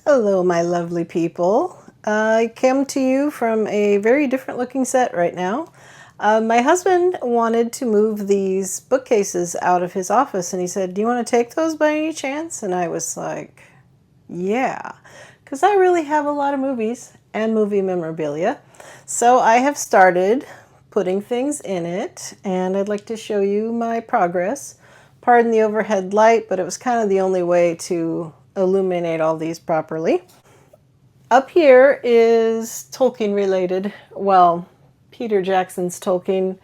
Hello, my lovely people. I come to you from a very different looking set right now. My husband wanted to move these bookcases out of his office, and he said, "Do you want to take those by any chance?" And I was like, "Yeah," because I really have a lot of movies and movie memorabilia. So I have started putting things in it, and I'd like to show you my progress. Pardon the overhead light, but it was kind of the only way to illuminate all these properly. Up here is Tolkien related. Well, Peter Jackson's Tolkien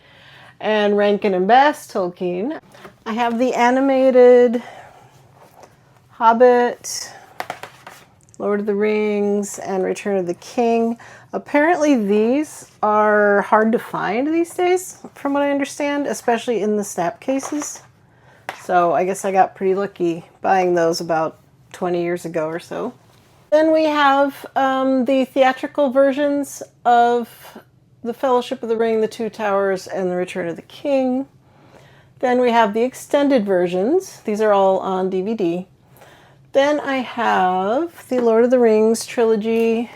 and Rankin and Bass Tolkien. I have the animated Hobbit, Lord of the Rings, and Return of the King. Apparently these are hard to find these days, from what I understand, especially in the snap cases. So I guess I got pretty lucky buying those about 20 years ago or so. Then we have the theatrical versions of The Fellowship of the Ring, The Two Towers, and The Return of the King. Then we have the extended versions. These are all on DVD. Then I have the Lord of the Rings trilogy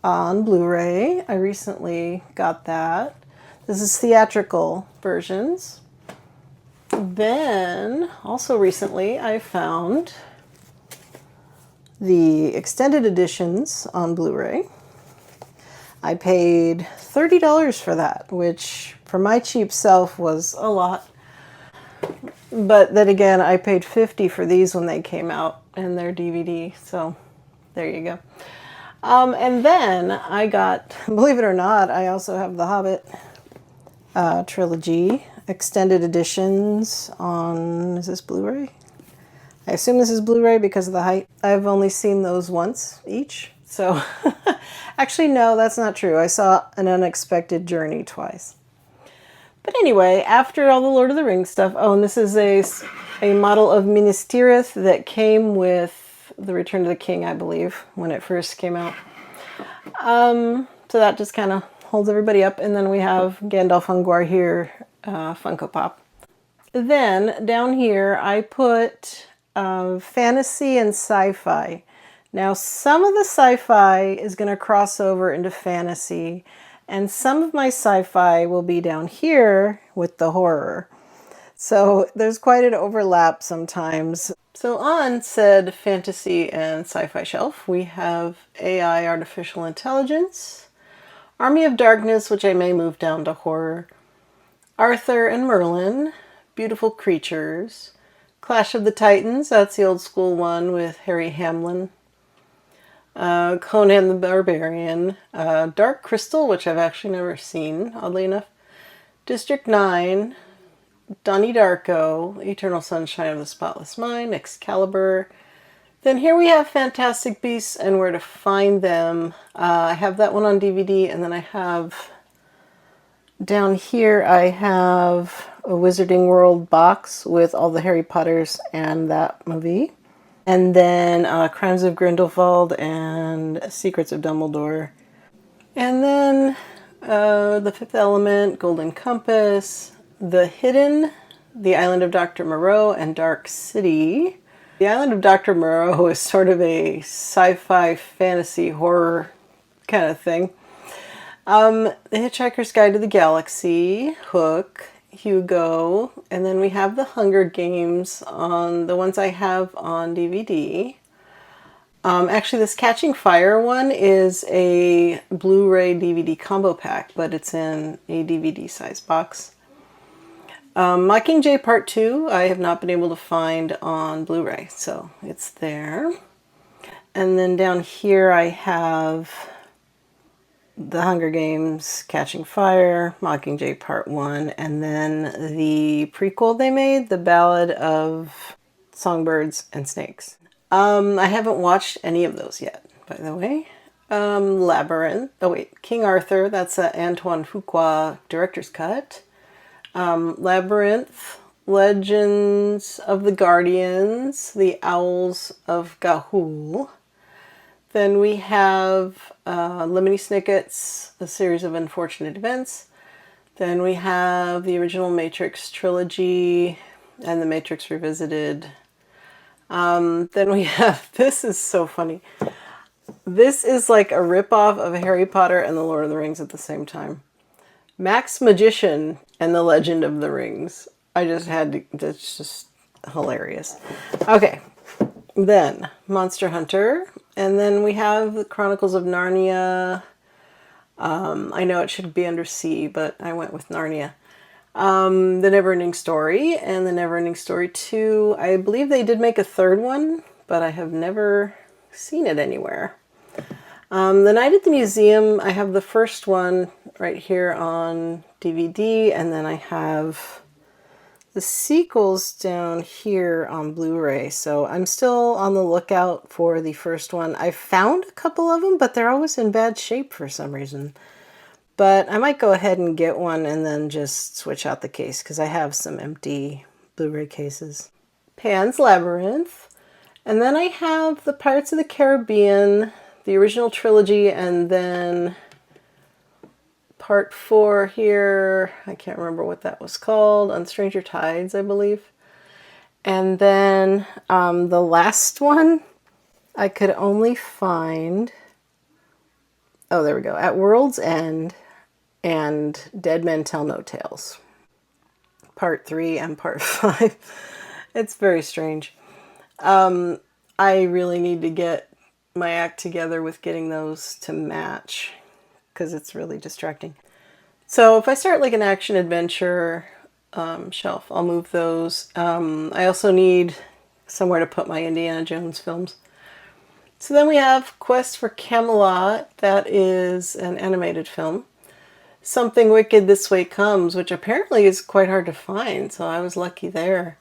on Blu-ray. I recently got that. This is theatrical versions. Then, also recently, I found the extended editions on Blu-ray. I paid $30 for that, which for my cheap self was a lot. But then again, I paid $50 for these when they came out and they're DVD, so there you go. And then I got, believe it or not, I also have the Hobbit trilogy extended editions on, is this Blu-ray? I assume this is Blu-ray because of the height. I've only seen those once each. So actually, no, that's not true. I saw An Unexpected Journey twice. But anyway, after all the Lord of the Rings stuff, oh, and this is a model of Minas Tirith that came with The Return of the King, I believe, when it first came out. So that just kind of holds everybody up. And then we have Gandalf Ungvar here, Funko Pop. Then down here, I put fantasy and sci-fi. Now, some of the sci-fi is going to cross over into fantasy, and some of my sci-fi will be down here with the horror. So there's quite an overlap sometimes. So on said fantasy and sci-fi shelf, we have AI, Artificial Intelligence, Army of Darkness, which I may move down to horror, Arthur and Merlin, Beautiful Creatures, Clash of the Titans, that's the old school one with Harry Hamlin, Conan the Barbarian, Dark Crystal, which I've actually never seen, oddly enough, District 9, Donnie Darko, Eternal Sunshine of the Spotless Mind, Excalibur. Then here we have Fantastic Beasts and Where to Find Them. I have that one on DVD, and then I have, down here I have a Wizarding World box with all the Harry Potters and that movie. And then Crimes of Grindelwald and Secrets of Dumbledore. And then The Fifth Element, Golden Compass, The Hidden, The Island of Dr. Moreau, and Dark City. The Island of Dr. Moreau is sort of a sci-fi fantasy horror kind of thing. The Hitchhiker's Guide to the Galaxy, Hook, Hugo, and then we have the Hunger Games on the ones I have on DVD. Actually, this Catching Fire one is a Blu-ray DVD combo pack, but it's in a DVD size box. Mockingjay Part 2 I have not been able to find on Blu-ray, so it's there. And then down here I have The Hunger Games, Catching Fire, Mockingjay Part 1, and then the prequel they made, The Ballad of Songbirds and Snakes. I haven't watched any of those yet, by the way. Labyrinth, oh wait, King Arthur, that's a Antoine Fuqua director's cut. Labyrinth, Legends of the Guardians, The Owls of Ga'Hoole. Then we have Lemony Snicket's A Series of Unfortunate Events. Then we have the original Matrix trilogy and the Matrix Revisited. Then we have, this is so funny. This is like a ripoff of Harry Potter and the Lord of the Rings at the same time. Max Magician and the Legend of the Rings. I just had to, that's just hilarious. Okay, then Monster Hunter. And then we have the Chronicles of Narnia. I know it should be under C, but I went with Narnia. The Neverending Story and the Neverending Story 2. I believe they did make a third one, but I have never seen it anywhere. The Night at the Museum, I have the first one right here on DVD, and then I have the sequels down here on Blu-ray. So I'm still on the lookout for the first one. I found a couple of them, but they're always in bad shape for some reason. But I might go ahead and get one and then just switch out the case because I have some empty Blu-ray cases. Pan's Labyrinth. And then I have the Pirates of the Caribbean, the original trilogy, and then part 4 here. I can't remember what that was called. On Stranger Tides, I believe. And then the last one I could only find... Oh, there we go. At World's End and Dead Men Tell No Tales. Part 3 and part 5. It's very strange. I really need to get my act together with getting those to match because it's really distracting. So if I start like an action adventure shelf, I'll move those. I also need somewhere to put my Indiana Jones films. So then we have Quest for Camelot. That is an animated film. Something Wicked This Way Comes, which apparently is quite hard to find, so I was lucky there.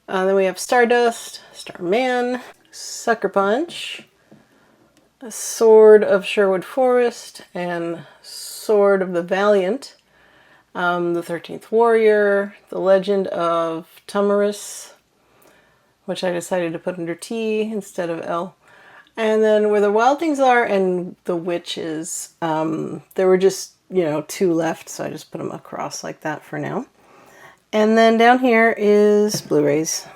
Then we have Stardust, Starman, Sucker Punch, A Sword of Sherwood Forest, and Sword of the Valiant, The 13th Warrior, The Legend of Tomyris, which I decided to put under T instead of L. And then Where the Wild Things Are and The Witches. There were just, 2 left, so I just put them across like that for now. And then down here is Blu-rays.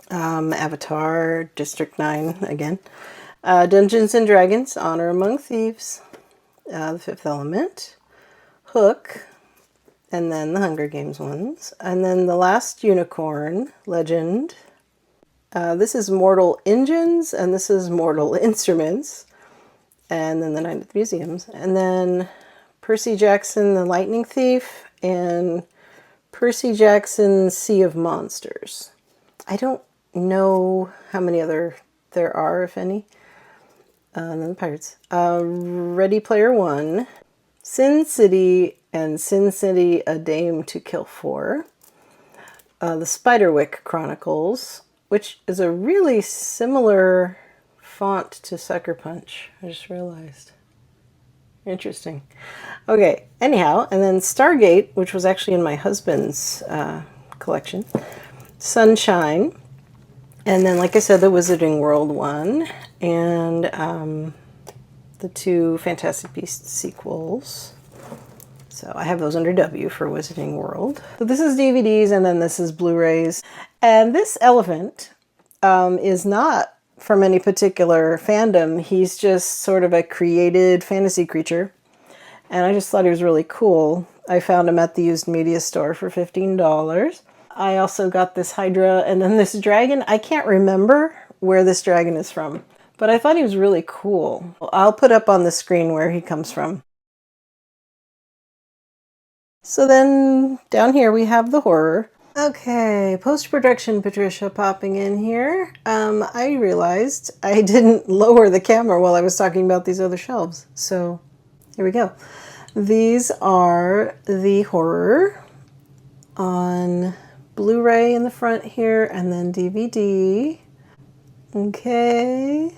Avatar, District 9 again. Dungeons and Dragons, Honor Among Thieves. The Fifth Element. Hook. And then the Hunger Games ones. And then The Last Unicorn, Legend. This is Mortal Engines, and this is Mortal Instruments. And then The Night at the Museums. And then Percy Jackson, The Lightning Thief, and Percy Jackson, Sea of Monsters. I don't know how many other there are, if any. And then the Pirates. Ready Player One, Sin City, and Sin City, A Dame to Kill For. The Spiderwick Chronicles, which is a really similar font to Sucker Punch. I just realized. Interesting. Okay, anyhow, and then Stargate, which was actually in my husband's collection. Sunshine. And then, like I said, the Wizarding World one. And the 2 Fantastic Beasts sequels. So I have those under W for Wizarding World. So this is DVDs, and then this is Blu-rays. And this elephant is not from any particular fandom. He's just sort of a created fantasy creature. And I just thought he was really cool. I found him at the used media store for $15. I also got this Hydra and then this dragon. I can't remember where this dragon is from, but I thought he was really cool. I'll put up on the screen where he comes from. So then down here we have the horror. Okay, post-production Patricia popping in here. I realized I didn't lower the camera while I was talking about these other shelves. So here we go. These are the horror on Blu-ray in the front here and then DVD. Okay.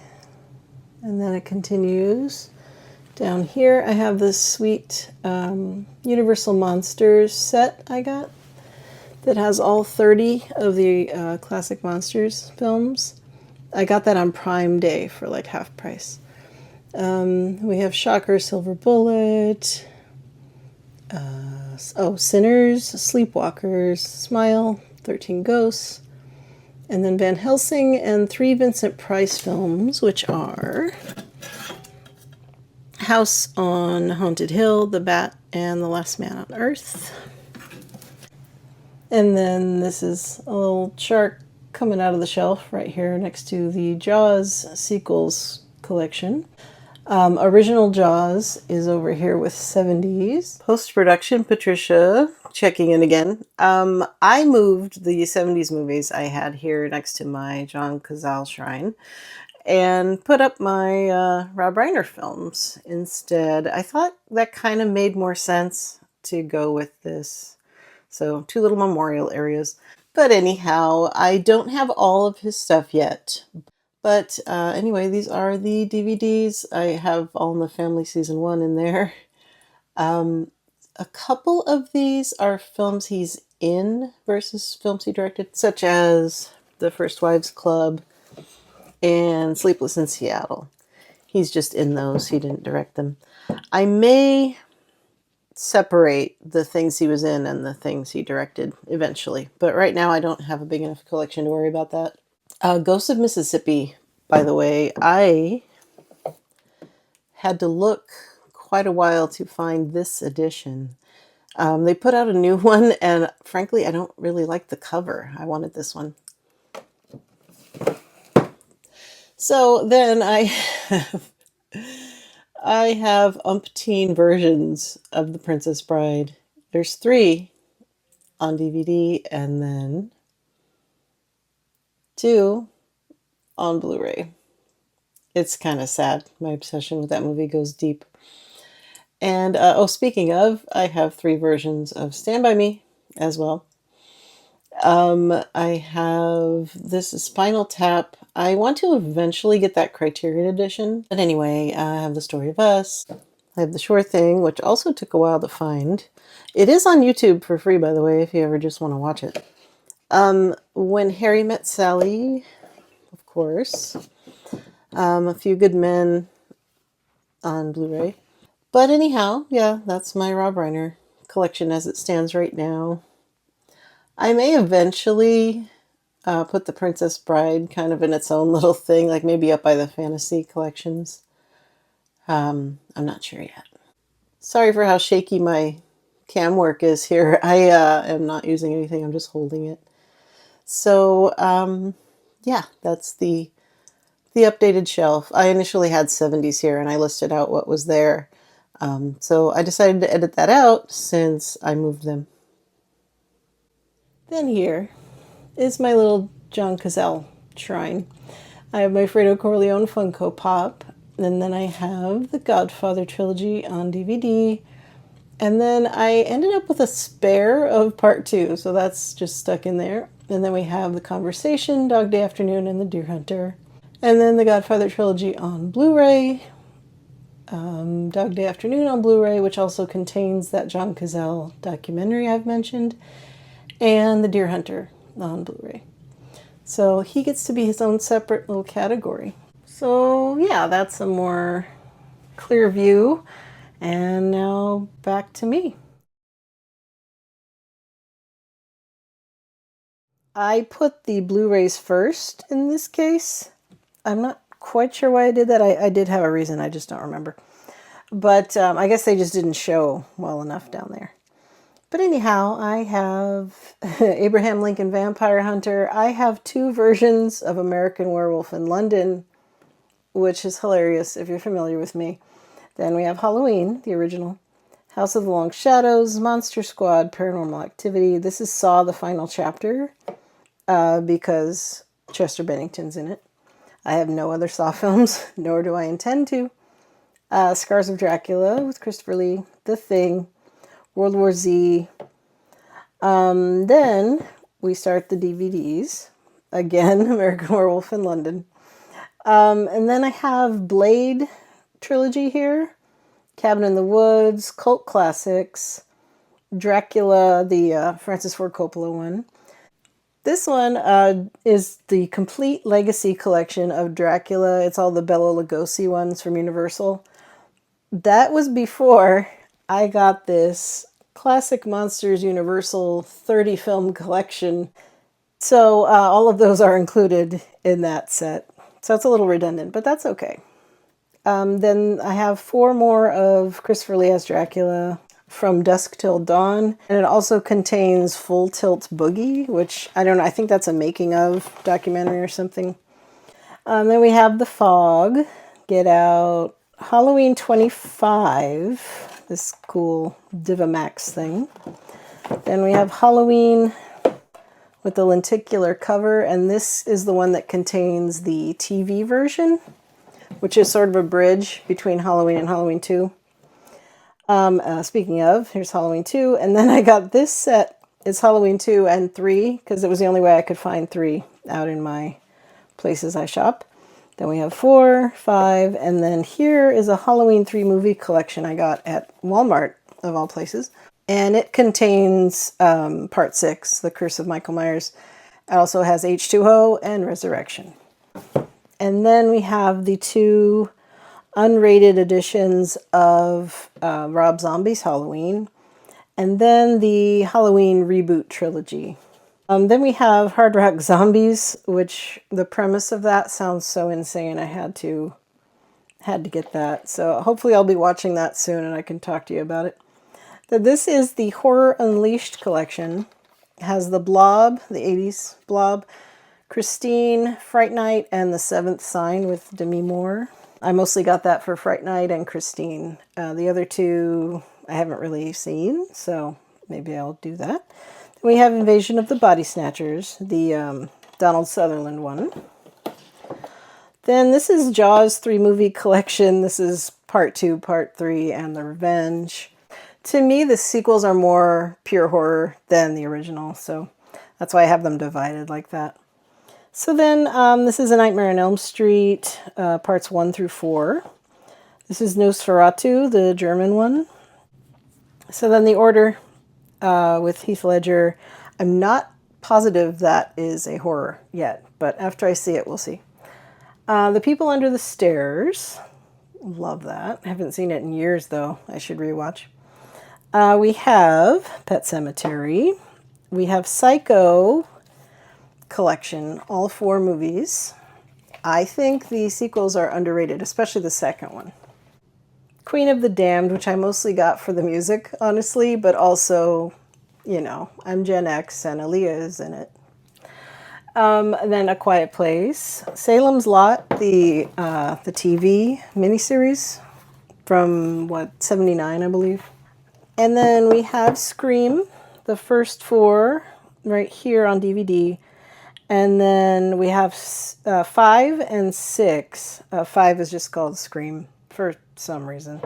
And then it continues. Down here I have this sweet Universal Monsters set I got that has all 30 of the classic Monsters films. I got that on Prime Day for like half price. We have Shocker, Silver Bullet, Sinners, Sleepwalkers, Smile, 13 Ghosts, and then Van Helsing and 3 Vincent Price films, which are House on Haunted Hill, The Bat, and The Last Man on Earth. And then this is a little chart coming out of the shelf right here next to the Jaws sequels collection. Original Jaws is over here with 70s. Post-production, Patricia checking in again. I moved the 70s movies I had here next to my John Cazale shrine and put up my Rob Reiner films instead. I thought that kind of made more sense to go with this. So 2 little memorial areas. But anyhow, I don't have all of his stuff yet. But anyway, these are the DVDs. I have All in the Family Season 1 in there. A couple of these are films he's in versus films he directed, such as The First Wives Club and Sleepless in Seattle. He's just in those. He didn't direct them. I may separate the things he was in and the things he directed eventually. But right now I don't have a big enough collection to worry about that. Ghosts of Mississippi, by the way, I had to look quite a while to find this edition. They put out a new one, and frankly, I don't really like the cover. I wanted this one. So then I have umpteen versions of The Princess Bride. There's 3 on DVD and then 2 on Blu-ray. It's kind of sad. My obsession with that movie goes deep. And, speaking of, I have 3 versions of Stand By Me as well. I have this Spinal Tap. I want to eventually get that Criterion edition. But anyway, I have The Story of Us. I have The Sure Thing, which also took a while to find. It is on YouTube for free, by the way, if you ever just want to watch it. When Harry Met Sally, of course. A Few Good Men on Blu-ray. But anyhow, yeah, that's my Rob Reiner collection as it stands right now. I may eventually put The Princess Bride kind of in its own little thing, like maybe up by the fantasy collections. I'm not sure yet. Sorry for how shaky my cam work is here. I am not using anything. I'm just holding it. So, yeah, that's the updated shelf. I initially had 70s here, and I listed out what was there. So I decided to edit that out since I moved them. Then here is my little John Cazale shrine. I have my Fredo Corleone Funko Pop, and then I have the Godfather trilogy on DVD, and then I ended up with a spare of part 2, so that's just stuck in there. And then we have The Conversation, Dog Day Afternoon, and The Deer Hunter. And then the Godfather trilogy on Blu-ray, Dog Day Afternoon on Blu-ray, which also contains that John Cazale documentary I've mentioned, and The Deer Hunter on Blu-ray. So he gets to be his own separate little category. So yeah, that's a more clear view. And now back to me. I put the Blu-rays first in this case. I'm not quite sure why I did that. I did have a reason, I just don't remember. But I guess they just didn't show well enough down there. But anyhow, I have Abraham Lincoln Vampire Hunter. I have 2 versions of American Werewolf in London, which is hilarious if you're familiar with me. Then we have Halloween, the original. House of the Long Shadows, Monster Squad, Paranormal Activity. This is Saw, the final chapter, because Chester Bennington's in it. I have no other Saw films, nor do I intend to. Scars of Dracula with Christopher Lee, The Thing, World War Z. Then we start the DVDs. Again, American Werewolf in London. And then I have Blade trilogy here. Cabin in the Woods, Cult Classics, Dracula, the Francis Ford Coppola one. This one is the complete legacy collection of Dracula. It's all the Bela Lugosi ones from Universal. That was before I got this Classic Monsters Universal 30 film collection. So all of those are included in that set. So it's a little redundant, but that's okay. Then I have 4 more of Christopher Lee as Dracula, From Dusk Till Dawn, and it also contains Full Tilt Boogie, which I don't know, I think that's a making of documentary or something. Then we have The Fog, Get Out, Halloween 25, this cool Divamax thing. Then we have Halloween with the lenticular cover, and this is the one that contains the TV version, which is sort of a bridge between Halloween and Halloween 2. Speaking of, here's Halloween 2, and then I got this set. It's Halloween 2 and 3, because it was the only way I could find 3 out in my places I shop. Then we have 4, 5, and then here is a Halloween 3 movie collection I got at Walmart, of all places. And it contains Part 6, The Curse of Michael Myers. It also has H2O and Resurrection. And then we have the 2 unrated editions of Rob Zombie's Halloween. And then the Halloween reboot trilogy. Then we have Hard Rock Zombies, which the premise of that sounds so insane. I had to get that. So hopefully I'll be watching that soon and I can talk to you about it. So this is the Horror Unleashed collection. It has the Blob, the 80s Blob, Christine, Fright Night, and The Seventh Sign with Demi Moore. I mostly got that for Fright Night and Christine. The other 2 I haven't really seen, so maybe I'll do that. We have Invasion of the Body Snatchers, the Donald Sutherland one. Then this is Jaws 3 movie collection. This is Part 2, Part 3, and The Revenge. To me, the sequels are more pure horror than the original, so that's why I have them divided like that. So then this is A Nightmare on Elm Street, parts 1 through 4. This is Nosferatu, the German one. So then The Order with Heath Ledger. I'm not positive that is a horror yet, but after I see it, we'll see. The People Under the Stairs. Love that. I haven't seen it in years, though. I should rewatch. We have Pet Sematary. We have Psycho collection, all 4 movies. I think the sequels are underrated, especially the second one. Queen of the Damned, which I mostly got for the music, honestly, but also, you know, I'm Gen X and Aaliyah is in it. Then A Quiet Place. Salem's Lot, the TV miniseries from, 79, I believe. And then we have Scream, the first 4, right here on DVD. And then we have 5 and 6. 5 is just called Scream for some reason.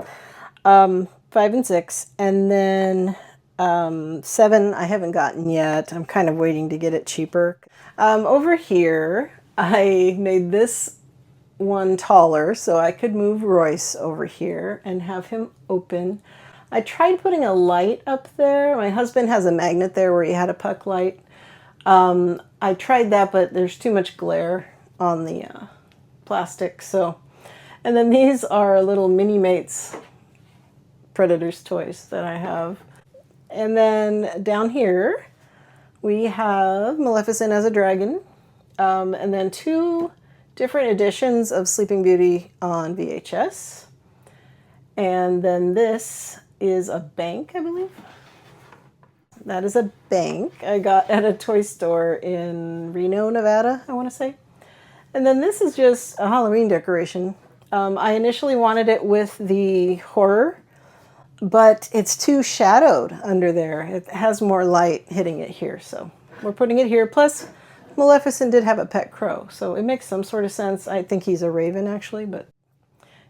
5 and 6. And then 7 I haven't gotten yet. I'm kind of waiting to get it cheaper. Over here, I made this one taller so I could move Royce over here and have him open. I tried putting a light up there. My husband has a magnet there where he had a puck light. I tried that, but there's too much glare on the plastic. So, and then these are little Mini-Mates Predators toys that I have. And then down here, we have Maleficent as a dragon. And then 2 different editions of Sleeping Beauty on VHS. And then this is a bank, I believe. That is a bank I got at a toy store in Reno, Nevada, I want to say. And then this is just a Halloween decoration. I initially wanted it with the horror, but it's too shadowed under there. It has more light hitting it here, so we're putting it here. Plus, Maleficent did have a pet crow, so it makes some sort of sense. I think he's a raven, actually, but,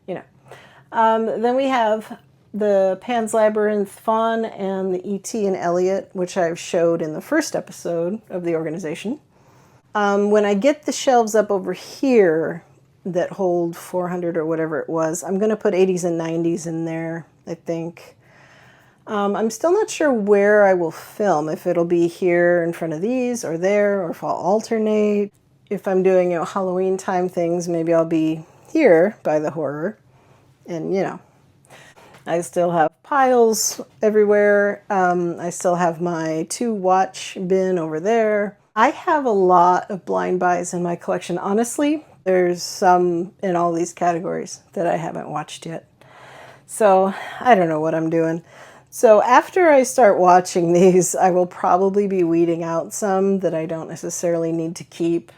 you know. Then we have the Pan's Labyrinth Fawn and the E.T. and Elliot, which I've showed in the first episode of the organization. When I get the shelves up over here that hold 400 or whatever it was, I'm going to put 80s and 90s in there, I think. I'm still not sure where I will film, if it'll be here in front of these or there, or if I'll alternate. If I'm doing, you know, Halloween time things, maybe I'll be here by the horror. And, you know, I still have piles everywhere. I still have my 2 watch bin over there. I have a lot of blind buys in my collection. Honestly, There's some in all these categories that I haven't watched yet. So I don't know what I'm doing. So after I start watching these, I will probably be weeding out some that I don't necessarily need to keep.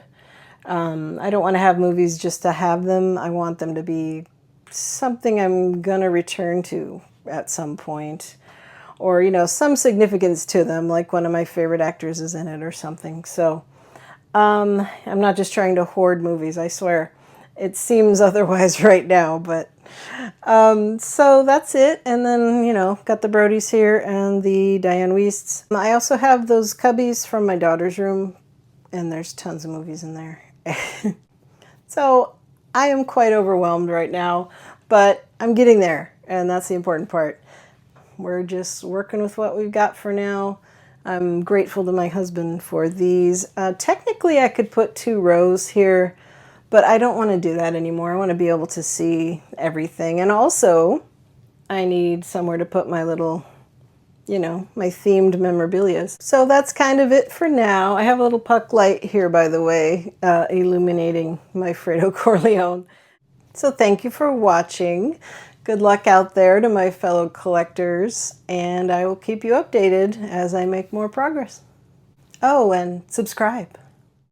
I don't want to have movies just to have them. I want them to be something I'm going to return to at some point. Or, you know, some significance to them, like one of my favorite actors is in it or something. So I'm not just trying to hoard movies, I swear. It seems otherwise right now, but so that's it. And then, you know, got the Brodies here and the Diane Weists. I also have those cubbies from my daughter's room, and there's tons of movies in there. So I am quite overwhelmed right now, but I'm getting there, and that's the important part. We're just working with what we've got for now. I'm grateful to my husband for these. Technically, I could put 2 rows here, but I don't want to do that anymore. I want to be able to see everything. And also, I need somewhere to put my little, you know, my themed memorabilia. So that's kind of it for now. I have a little puck light here, by the way, illuminating my Fredo Corleone. So thank you for watching. Good luck out there to my fellow collectors, and I will keep you updated as I make more progress. Oh, and subscribe.